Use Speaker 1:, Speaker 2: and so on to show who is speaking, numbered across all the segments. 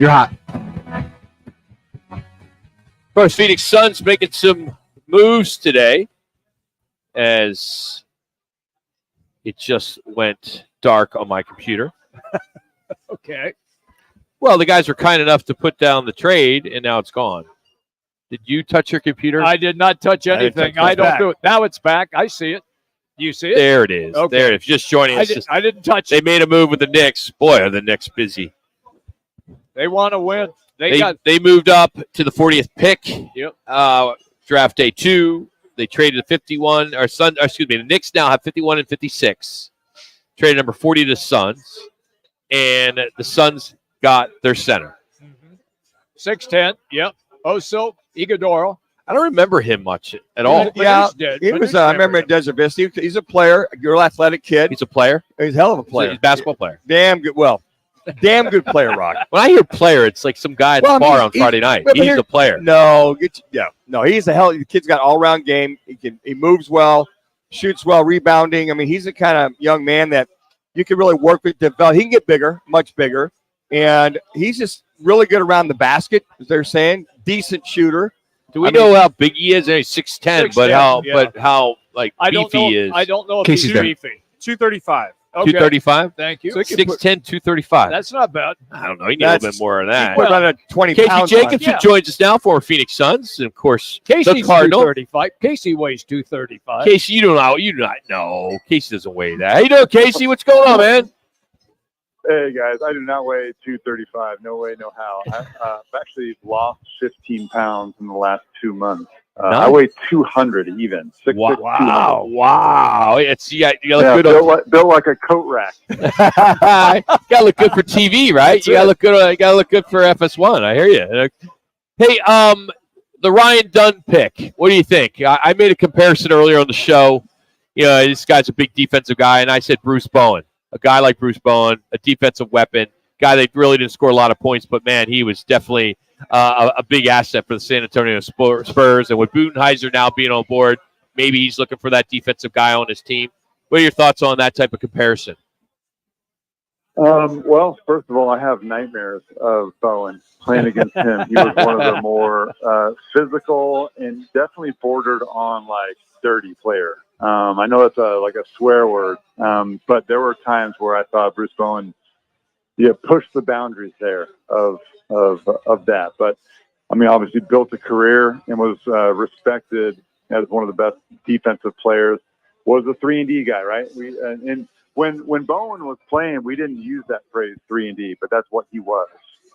Speaker 1: You're hot.
Speaker 2: Of course, Phoenix Suns making some moves today as it just went dark on my computer.
Speaker 3: Okay.
Speaker 2: Well, the guys were kind enough to put down the trade, and now it's gone. Did you touch your computer?
Speaker 3: I did not touch anything. I don't do it. Now it's back. I see it. Do you see it?
Speaker 2: There it is.
Speaker 3: Okay.
Speaker 2: There it is. Just joining us.
Speaker 3: I didn't touch
Speaker 2: They
Speaker 3: it.
Speaker 2: made a move with the Knicks. Boy, are the Knicks busy.
Speaker 3: They want to win.
Speaker 2: They moved up to the 40th pick.
Speaker 3: Yep.
Speaker 2: Draft day 2. They traded 51. The Knicks now have 51 and 56. Traded number 40 to the Suns. And the Suns got their center.
Speaker 3: 6'10". Yep. Oso Ighodaro.
Speaker 2: I don't remember him much at all.
Speaker 4: Yeah,
Speaker 3: Did.
Speaker 4: he was. I remember at Desert Vista. He's a player, a real athletic kid.
Speaker 2: He's a player.
Speaker 4: He's a hell of a
Speaker 2: He's
Speaker 4: player.
Speaker 2: a basketball player.
Speaker 4: Damn good. Well, damn good player, Rock.
Speaker 2: When I hear player, it's like some guy at the bar on Friday night.
Speaker 4: but
Speaker 2: He's
Speaker 4: here-
Speaker 2: a player.
Speaker 4: No, he's a hell. The kid's got all-round game. He moves well, shoots well, rebounding. I mean, he's the kind of young man that you can really work with, develop. He can get bigger, much bigger, and he's just really good around the basket, as they're saying. Decent shooter.
Speaker 2: Do we know how big he is? He's 6'10", but how beefy he is.
Speaker 3: I don't know if
Speaker 1: Casey's
Speaker 3: he's
Speaker 1: there.
Speaker 3: beefy.
Speaker 5: 235.
Speaker 3: Okay.
Speaker 2: 235?
Speaker 3: Thank you.
Speaker 2: 6'10", 235.
Speaker 3: That's not bad.
Speaker 2: I don't know. He needs a little bit more than that.
Speaker 4: Put about a 20
Speaker 2: Casey
Speaker 4: pounds
Speaker 2: Jacobsen
Speaker 3: Yeah.
Speaker 2: joins us now for Phoenix Suns, and of course,
Speaker 3: Casey's
Speaker 2: the Cardinal.
Speaker 3: 235. Casey weighs 235.
Speaker 2: Casey, you do not know. Casey doesn't weigh that. How you doing, Casey? What's going on, man?
Speaker 6: Hey guys, I do not weigh 235. No way, no how. I've actually lost 15 pounds in the last 2 months. I weigh 200 even. 6'6", 200.
Speaker 2: Wow! It's you look good.
Speaker 6: Built like a coat rack.
Speaker 2: You gotta look good for TV, right? You gotta look good. You gotta look good for FS1. I hear you. Hey, the Ryan Dunn pick. What do you think? I made a comparison earlier on the show. You know, this guy's a big defensive guy, and I said Bruce Bowen. A guy like Bruce Bowen, a defensive weapon, guy that really didn't score a lot of points, but man, he was definitely a big asset for the San Antonio Spurs. And with Budenholzer now being on board, maybe he's looking for that defensive guy on his team. What are your thoughts on that type of comparison?
Speaker 6: Well, first of all, I have nightmares of Bowen playing against him. He was one of the more physical and definitely bordered on dirty player. I know it's a swear word, but there were times where I thought Bruce Bowen, pushed the boundaries there of that. But I mean, obviously built a career and was respected as one of the best defensive players. Was a 3-and-D guy, right? And when Bowen was playing, we didn't use that phrase 3-and-D, but that's what he was.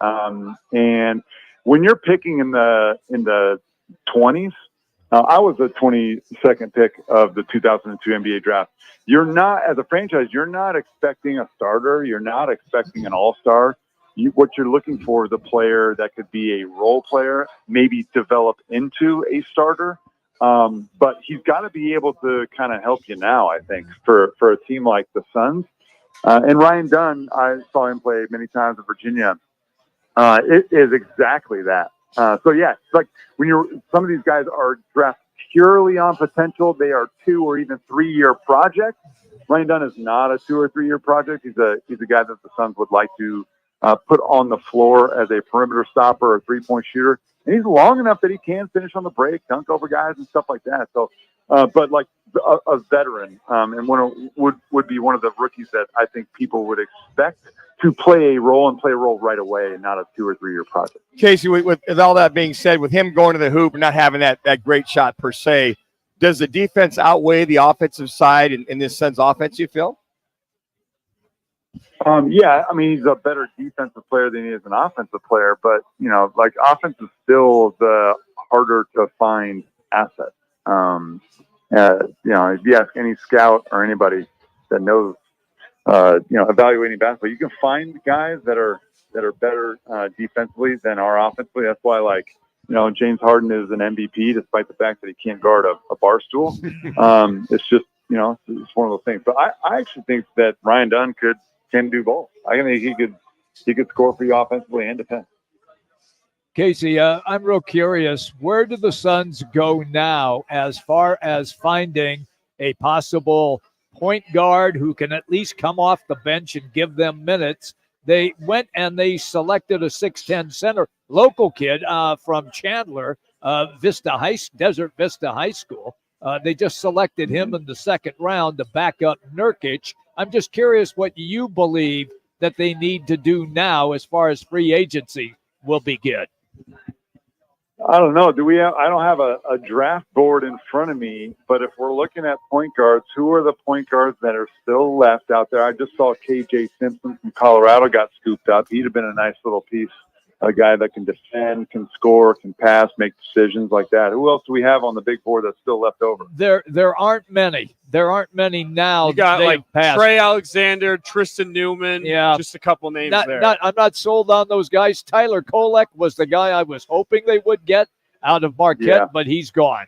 Speaker 6: And when you're picking in the 20s. I was the 22nd pick of the 2002 NBA draft. You're not, as a franchise, you're not expecting a starter. You're not expecting an all-star. What you're looking for is a player that could be a role player, maybe develop into a starter. But he's got to be able to kind of help you now, I think, for a team like the Suns. And Ryan Dunn, I saw him play many times in Virginia. It is exactly that. It's like when some of these guys are drafted purely on potential, they are 2 or even 3-year projects. Ryan Dunn is not a 2 or 3-year project. He's a guy that the Suns would like to put on the floor as a perimeter stopper or 3-point shooter. And he's long enough that he can finish on the break, dunk over guys and stuff like that. So, but like a veteran, and would be one of the rookies that I think people would expect to play a role right away, and not a 2 or 3-year project.
Speaker 4: Casey, with all that being said, with him going to the hoop and not having that great shot per se, does the defense outweigh the offensive side in this Suns offense, you feel?
Speaker 6: Yeah, I mean, he's a better defensive player than he is an offensive player, but, offense is still the harder to find asset. If you ask any scout or anybody that knows, evaluating basketball, you can find guys that are better defensively than are offensively. That's why, James Harden is an MVP despite the fact that he can't guard a bar stool. It's just, it's one of those things. But I actually think that Ryan Dunn can do both. I think he could score for you offensively and defend.
Speaker 3: Casey, I'm real curious. Where do the Suns go now as far as finding a possible point guard who can at least come off the bench and give them minutes They went and they selected a 6'10" center, local kid from Chandler, Desert Vista High School. They just selected him in the second round to back up Nurkic. I'm just curious what you believe that they need to do now as far as free agency will be good.
Speaker 6: I don't know. I don't have a draft board in front of me, but if we're looking at point guards, who are the point guards that are still left out there? I just saw KJ Simpson from Colorado got scooped up. He'd have been a nice little piece, a guy that can defend, can score, can pass, make decisions like that. Who else do we have on the big board that's still left over?
Speaker 3: There aren't many. There aren't many now.
Speaker 1: You got like
Speaker 3: passed.
Speaker 1: Trey Alexander, Tristan Newman.
Speaker 3: Yeah.
Speaker 1: Just a couple names there.
Speaker 3: I'm not sold on those guys. Tyler Kolek was the guy I was hoping they would get out of Marquette, but he's gone.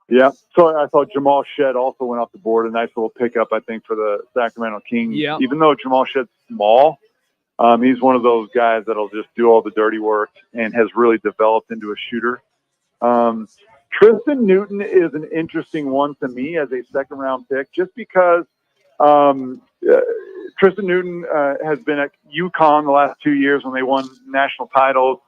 Speaker 6: Yeah. So I saw Jamal Shedd also went off the board. A nice little pickup, I think, for the Sacramento Kings.
Speaker 3: Yeah.
Speaker 6: Even though Jamal Shedd's small, he's one of those guys that'll just do all the dirty work and has really developed into a shooter. Tristan Newton is an interesting one to me as a second-round pick, just because Tristan Newton has been at UConn the last 2 years when they won national titles.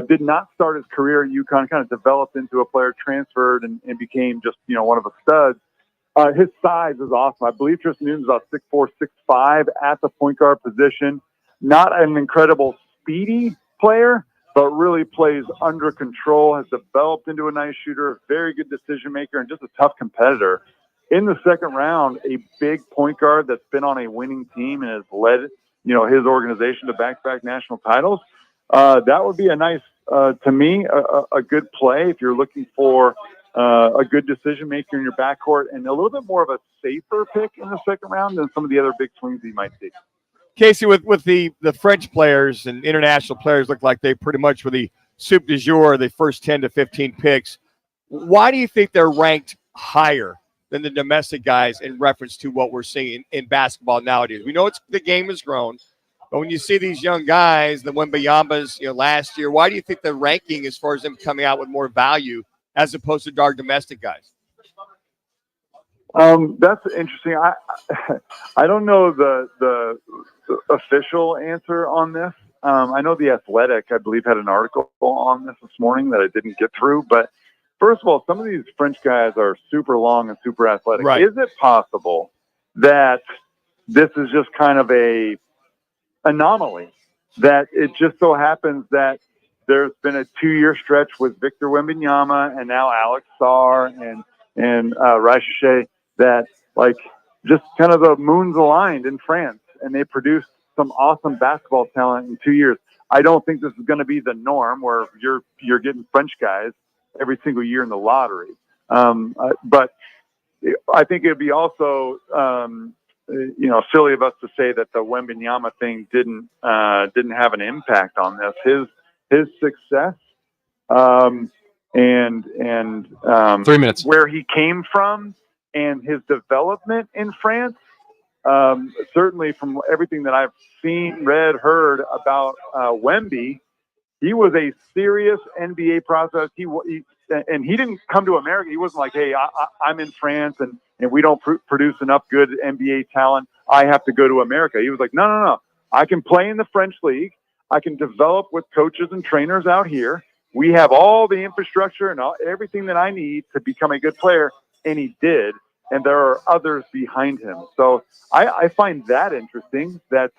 Speaker 6: Did not start his career at UConn, kind of developed into a player, transferred, and became just, one of the studs. His size is awesome. I believe Tristan Newton's about 6'4", 6'5" at the point guard position. Not an incredible speedy player, but really plays under control, has developed into a nice shooter, very good decision maker, and just a tough competitor. In the second round, a big point guard that's been on a winning team and has led, his organization to back-to-back national titles. That would be a nice, to me, a good play if you're looking for a good decision maker in your backcourt and a little bit more of a safer pick in the second round than some of the other big swings you might see.
Speaker 4: Casey, with the French players and international players look like they pretty much were the soup du jour, the first 10 to 15 picks. Why do you think they're ranked higher than the domestic guys in reference to what we're seeing in basketball nowadays? We know the game has grown, but when you see these young guys, the Wembanyambas, last year, why do you think the ranking as far as them coming out with more value as opposed to our domestic guys?
Speaker 6: That's interesting. I don't know the official answer on this. I know The Athletic, I believe, had an article on this morning that I didn't get through. But first of all, some of these French guys are super long and super athletic.
Speaker 4: Right.
Speaker 6: Is it possible that this is just kind of a anomaly, that it just so happens that there's been a 2-year stretch with Victor Wembanyama and now Alex Sarr and Raiche that just kind of the moons aligned in France and they produced some awesome basketball talent in 2 years. I don't think this is going to be the norm where you're getting French guys every single year in the lottery. But I think it'd be also silly of us to say that the Wembanyama thing didn't have an impact on this. His success and
Speaker 2: 3 minutes,
Speaker 6: where he came from and his development in France, certainly from everything that I've seen, read, heard about Wemby, he was a serious NBA prospect. He didn't come to America. He wasn't like, hey, I'm in France and we don't produce enough good NBA talent. I have to go to America. He was like, no. I can play in the French league. I can develop with coaches and trainers out here. We have all the infrastructure and everything that I need to become a good player. And he did. And there are others behind him. So I find that interesting that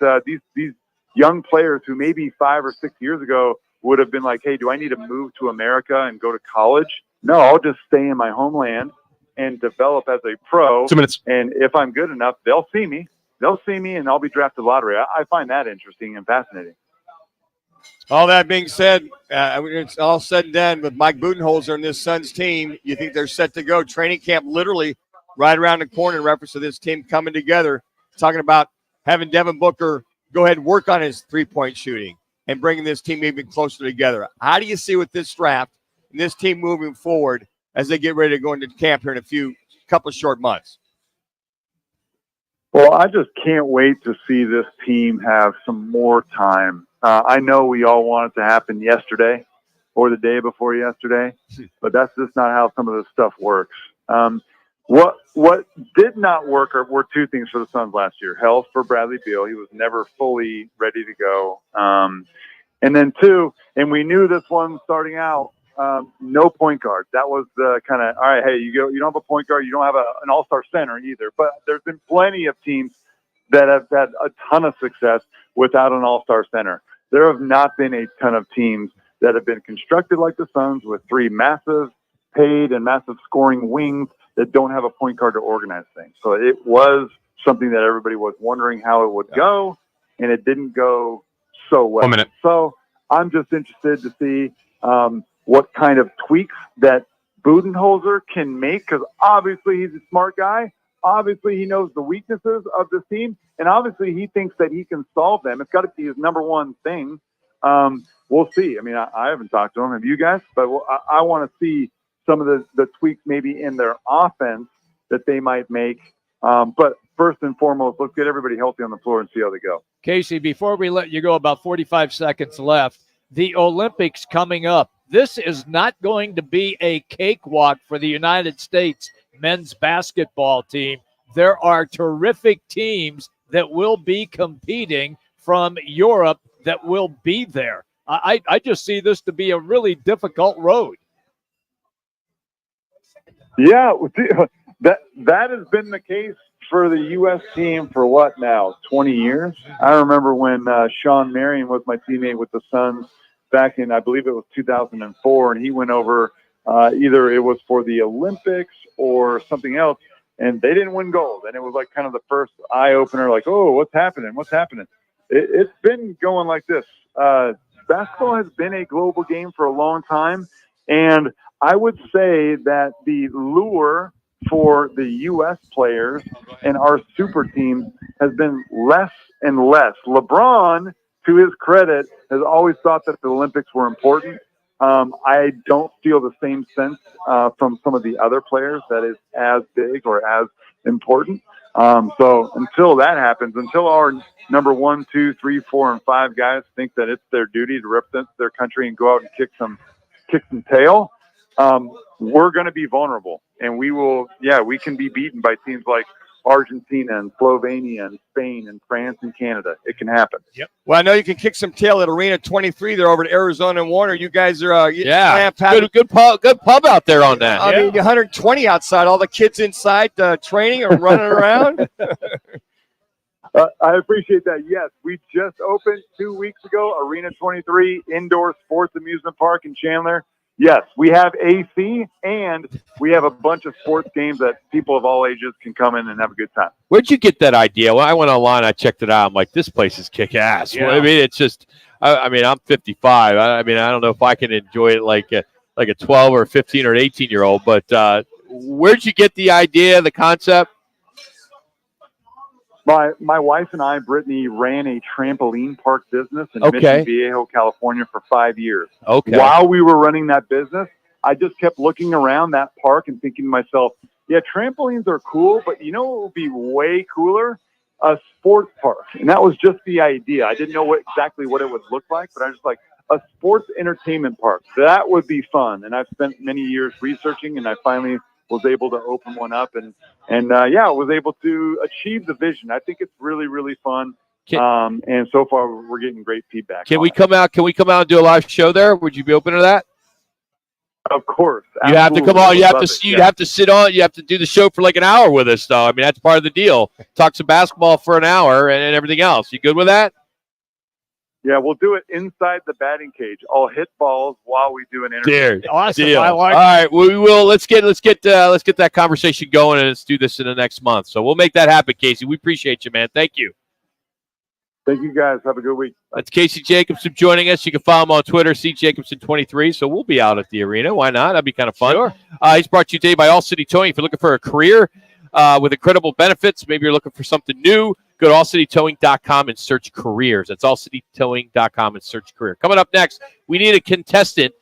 Speaker 6: these young players who maybe 5 or 6 years ago would have been like, hey, do I need to move to America and go to college? No, I'll just stay in my homeland and develop as a pro.
Speaker 2: 2 minutes.
Speaker 6: And if I'm good enough, they'll see me. And I'll be drafted lottery. I find that interesting and fascinating.
Speaker 4: All that being said, it's all said and done with Mike Budenholzer and this Suns team. You think they're set to go? Training camp literally right around the corner in reference to this team coming together, talking about having Devin Booker go ahead and work on his three-point shooting and bringing this team even closer together. How do you see with this draft and this team moving forward as they get ready to go into camp here in a couple of short months?
Speaker 6: Well, I just can't wait to see this team have some more time. I know we all want it to happen yesterday or the day before yesterday, but that's just not how some of this stuff works. What did not work were two things for the Suns last year. Health for Bradley Beal. He was never fully ready to go. And then two, and we knew this one starting out, no point guard. That was the kind of, all right, hey, you don't have a point guard. You don't have an all-star center either. But there's been plenty of teams that have had a ton of success without an all-star center. There have not been a ton of teams that have been constructed like the Suns with three massive paid and massive scoring wings that don't have a point guard to organize things. So it was something that everybody was wondering how it would go, and it didn't go so well.
Speaker 5: 1 minute.
Speaker 6: So I'm just interested to see what kind of tweaks that Budenholzer can make, because obviously he's a smart guy. Obviously he knows the weaknesses of this team, and obviously he thinks that he can solve them. It's got to be his number one thing. We'll see. I mean, I haven't talked to him. Have you guys? But I want to see some of the tweaks maybe in their offense that they might make. But first and foremost, let's get everybody healthy on the floor and see how they go.
Speaker 3: Casey, before we let you go, about 45 seconds left, the Olympics coming up. This is not going to be a cakewalk for the United States men's basketball team. There are terrific teams that will be competing from Europe that will be there. I just see this to be a really difficult road.
Speaker 6: Yeah, that has been the case for the U.S. team for what now, 20 years? I remember when Sean Marion was my teammate with the Suns back in, I believe it was 2004, and he went over either it was for the Olympics or something else, and they didn't win gold. And it was like kind of the first eye-opener, like, oh, what's happening? What's happening? It's been going like this. Basketball has been a global game for a long time, and I would say that the lure for the U.S. players and our super teams has been less and less. LeBron, to his credit, has always thought that the Olympics were important. I don't feel the same sense from some of the other players that is as big or as important. So until that happens, until our number 1, 2, 3, 4, and 5 guys think that it's their duty to represent their country and go out and kick some tail, we're going to be vulnerable. And we can be beaten by teams like Argentina and Slovenia and Spain and France and Canada. It can happen.
Speaker 4: Yep. Well, I know you can kick some tail at Arena 23. They're over at Arizona and Warner. You guys are
Speaker 2: good pub out there on that.
Speaker 4: I mean, 120 outside. All the kids inside training or running around.
Speaker 6: I appreciate that. Yes, we just opened 2 weeks ago, Arena 23 indoor sports amusement park in Chandler. Yes, we have AC, and we have a bunch of sports games that people of all ages can come in and have a good time.
Speaker 2: Where'd you get that idea? Well, I went online, I checked it out. I'm like, this place is kick ass.
Speaker 3: Yeah.
Speaker 2: Well, I mean, it's just, I mean, I'm 55. I mean, I don't know if I can enjoy it like a 12 or 15 or 18-year-old, but where'd you get the idea, the concept?
Speaker 6: My wife and I, Brittany, ran a trampoline park business in Mission Viejo, California for 5 years.
Speaker 2: Okay.
Speaker 6: While we were running that business, I just kept looking around that park and thinking to myself, yeah, trampolines are cool, but you know what would be way cooler? A sports park. And that was just the idea. I didn't know exactly what it would look like, but I was just like, a sports entertainment park. That would be fun. And I've spent many years researching, and I finally was able to open one up and was able to achieve the vision. I think it's really, really fun. And so far we're getting great feedback.
Speaker 2: Can we come out and do a live show there? Would you be open to that?
Speaker 6: Of course.
Speaker 2: You have to come on. You have to sit on. You have to do the show for like an hour with us, though. I mean, that's part of the deal. Talk some basketball for an hour and everything else. You good with that?
Speaker 6: Yeah, we'll do it inside the batting cage. I'll hit balls while we do an interview.
Speaker 3: Awesome.
Speaker 2: Deal.
Speaker 3: I like
Speaker 2: All right, we will. Let's get that conversation going, and let's do this in the next month. So we'll make that happen, Casey. We appreciate you, man. Thank you.
Speaker 6: Thank you, guys. Have a good week.
Speaker 2: That's Casey Jacobsen joining us. You can follow him on Twitter, CJacobsen23. So we'll be out at the arena. Why not? That'd be kind of fun.
Speaker 3: Sure.
Speaker 2: He's brought to you today by All City Towing. If you're looking for a career with incredible benefits, maybe you're looking for something new, go to allcitytowing.com and search careers. That's allcitytowing.com and search career. Coming up next, we need a contestant